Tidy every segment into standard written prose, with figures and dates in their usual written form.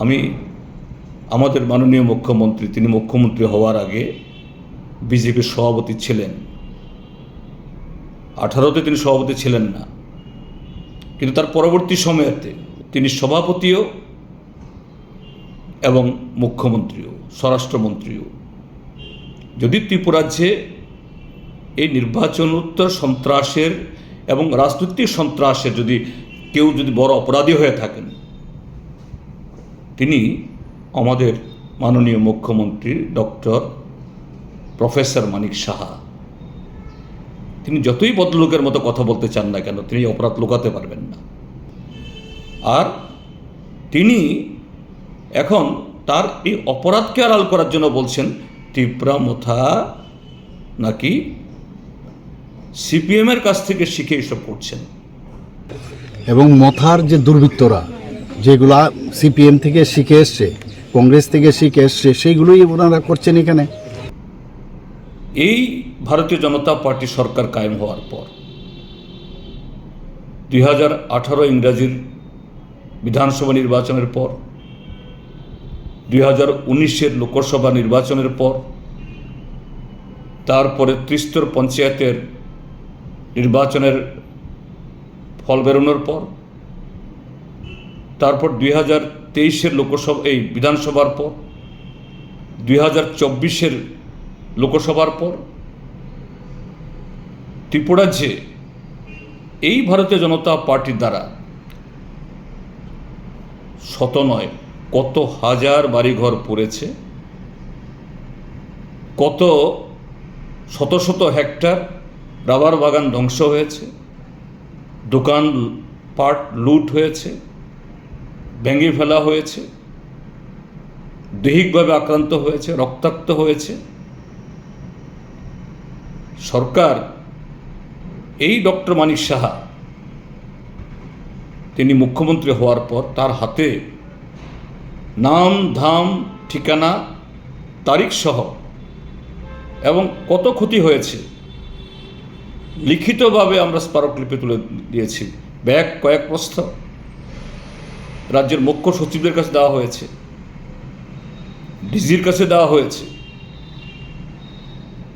আমি আমাদের মাননীয় মুখ্যমন্ত্রী, তিনি মুখ্যমন্ত্রী হওয়ার আগে বিজেপির সভাপতি ছিলেন। 18তে তিনি সভাপতি ছিলেন না, কিন্তু তার পরবর্তী সময়েতে তিনি সভাপতিও এবং মুখ্যমন্ত্রীও, স্বরাষ্ট্রমন্ত্রীও। যদি ত্রিপুরাজ্যে এই নির্বাচনোত্তর সন্ত্রাসের এবং রাজনৈতিক সন্ত্রাসের কেউ যদি বড় অপরাধী হয়ে থাকেন, তিনি আমাদের মাননীয় মুখ্যমন্ত্রী ডক্টর প্রফেসর মানিক সাহা। তিনি যতই ভদ্রলোকের মতো কথা বলতে চান না কেন, তিনি অপরাধ লুকাতে পারবেন না। আর তিনি এখন তার এই অপরাধকে আড়াল করার জন্য বলছেন ত্রিপুরা মোথা নাকি সিপিএমের কাছ থেকে শিখে এসব করছেন। এবং মথার যে দুর্বৃত্তরা যেগুলা সিপিএম থেকে শিখে এসছে, কংগ্রেস থেকে শিখে এসছে, সেইগুলোই ওনারা করছেন এখানে। এই ভারতীয় জনতা পার্টি সরকার কায়েম হওয়ার পর 2018 ইংরাজির বিধানসভা নির্বাচনের পর, 2019 লোকসভা নির্বাচনের পর, তারপরে ত্রিস্তর পঞ্চায়েতের নির্বাচনের ফল বেরোনোর পর, তারপর 2023 লোকসভা বিধানসভার পর, 2024 লোকসভার পর ত্রিপুরাজ্যে এই ভারতীয় জনতা পার্টির দ্বারা শত নয় কত হাজার বাড়িঘর পড়েছে, কত শত শত হেক্টর রাবার বাগান ধ্বংস হয়েছে, দোকান পাট লুট হয়েছে, ভেঙে ফেলা হয়েছে, দৈহিকভাবে আক্রান্ত হয়েছে, রক্তাক্ত হয়েছে। সরকার এই ডক্টর মানিক সাহা তিনি মুখ্যমন্ত্রী হওয়ার পর তার হাতে নাম, ধাম, ঠিকানা, তারিখ সহ এবং কত ক্ষতি হয়েছে লিখিতভাবে আমরা স্মারকলিপি তুলে দিয়েছি। ব্যাগ কয়েক বস্তা রাজ্যের মুখ্য সচিবদের কাছে দেওয়া হয়েছে, ডিজির কাছে দেওয়া হয়েছে।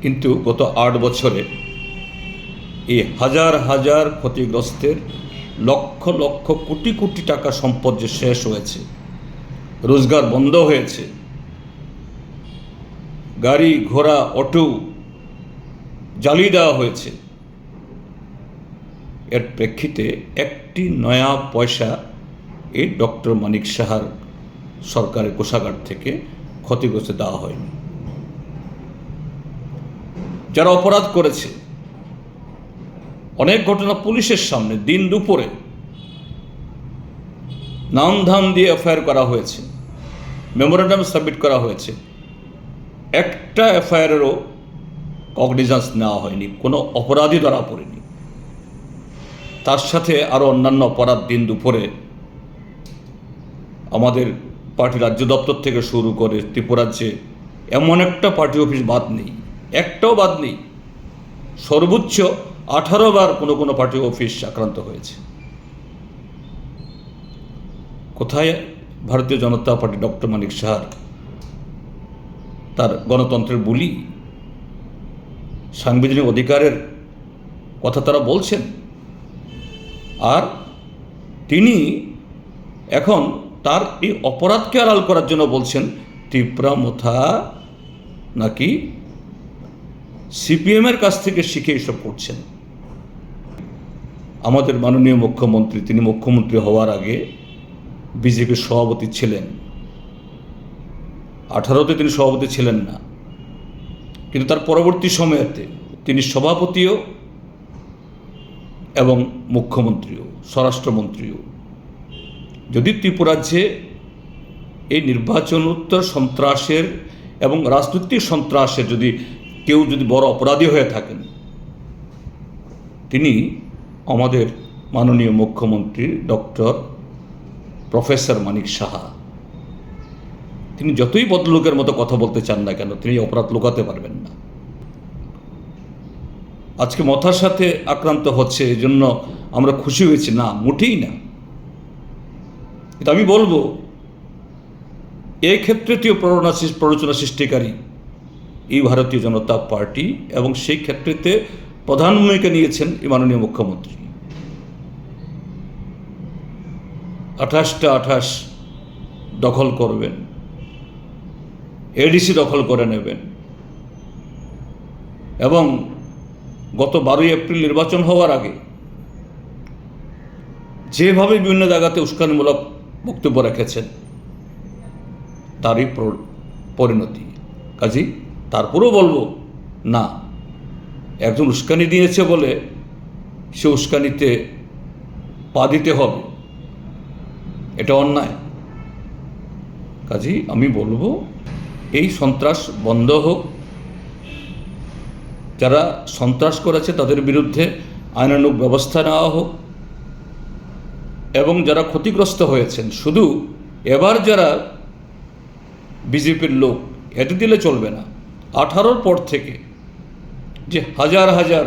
কিন্তু গত 8 বছরে এই হাজার হাজার ক্ষতিগ্রস্তের লক্ষ লক্ষ কোটি কোটি টাকা সম্পদ যে শেষ হয়েছে, রোজগার বন্ধ হয়েছে, গাড়ি ঘোড়া অটো জ্বালিয়ে দেওয়া হয়েছে, এর প্রেক্ষিতে একটি নয়া পয়সা এই ডক্টর মানিক সাহার সরকারের কোষাগার থেকে ক্ষতিগ্রস্ত দেওয়া হয়নি। যারা অপরাধ করেছে, অনেক ঘটনা পুলিশের সামনে দিন দুপুরে নাম ধাম দিয়ে এফআইআর করা হয়েছে, মেমোরেন্ডাম সাবমিট করা হয়েছে, একটা এফআইআরেরও কগনিজেন্স নেওয়া হয়নি, কোনো অপরাধী ধরা পড়েনি। তার সাথে আরও অন্যান্য অপরাধ দিন দুপুরে আমাদের পার্টি রাজ্য দপ্তর থেকে শুরু করে ত্রিপুরাজ্যে এমন একটা পার্টি অফিস বাদ নেই, একটাও বাদ নেই। সর্বোচ্চ 18 বার কোনো কোনো পার্টি অফিস আক্রান্ত হয়েছে। কোথায় ভারতীয় জনতা পার্টি ডক্টর মানিক সাহার তার গণতন্ত্রের বুলি, সাংবিধানিক অধিকারের কথা তারা বলছেন? আর তিনি এখন তার এই অপরাধকে আড়াল করার জন্য বলছেন ত্রিপুরা মোথা নাকি সিপিএমের কাছ থেকে শিখে এসব করছেন। আমাদের মাননীয় মুখ্যমন্ত্রী, তিনি মুখ্যমন্ত্রী হওয়ার আগে বিজেপির সভাপতি ছিলেন। 18তে তিনি সভাপতি ছিলেন না, কিন্তু তার পরবর্তী সময়েতে তিনি সভাপতিও এবং মুখ্যমন্ত্রীও, স্বরাষ্ট্রমন্ত্রীও। যদি ত্রিপুরাজ্যে এই নির্বাচনোত্তর সন্ত্রাসের এবং রাজনৈতিক সন্ত্রাসের কেউ বড় অপরাধী হয়ে থাকেন, তিনি আমাদের মাননীয় মুখ্যমন্ত্রী ডক্টর প্রফেসর মানিক সাহা। তিনি যতই ভদ্রলোকের মতো কথা বলতে চান না কেন, তিনি অপরাধ লুকাতে পারবেন না। আজকে মথার সাথে আক্রান্ত হচ্ছে, এই জন্য আমরা খুশি হয়েছি না, মোটেই না। কিন্তু আমি বলবো এই ক্ষেত্রেটিও প্ররোচনা সৃষ্টিকারী এই ভারতীয় জনতা পার্টি, এবং সেই ক্ষেত্রেতে প্রধান ভূমিকা নিয়েছেন এই মাননীয় মুখ্যমন্ত্রী। 28 দখল করবেন, এডিসি দখল করে নেবেন, এবং গত 12 এপ্রিল নির্বাচন হওয়ার আগে যেভাবে বিভিন্ন জায়গাতে উস্কানিমূলক বক্তব্য রেখেছেন তারই পরিণতি। কাজেই তারপরেও বলবো না, একজন উস্কানি দিয়েছে বলে সে উস্কানিতে পা দিতে হবে, এটা অন্যায়। কাজেই আমি বলবো এই সন্ত্রাস বন্ধ হোক, যারা সন্ত্রাস করেছে তাদের বিরুদ্ধে আইনানুগ ব্যবস্থা নেওয়া হোক, এবং যারা ক্ষতিগ্রস্ত হয়েছেন, শুধু এবার যারা বিজেপির লোক এতে দিলে চলবে না। 18 পর থেকে যে হাজার হাজার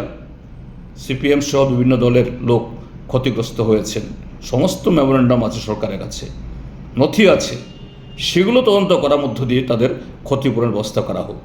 সিপিএম সহ বিভিন্ন দলের লোক ক্ষতিগ্রস্ত হয়েছেন, সমস্ত মেমোরেন্ডাম আছে সরকারের কাছে, নথি আছে, সেগুলো তদন্ত করার মধ্য দিয়ে তাদের ক্ষতিপূরণের ব্যবস্থা করা হোক।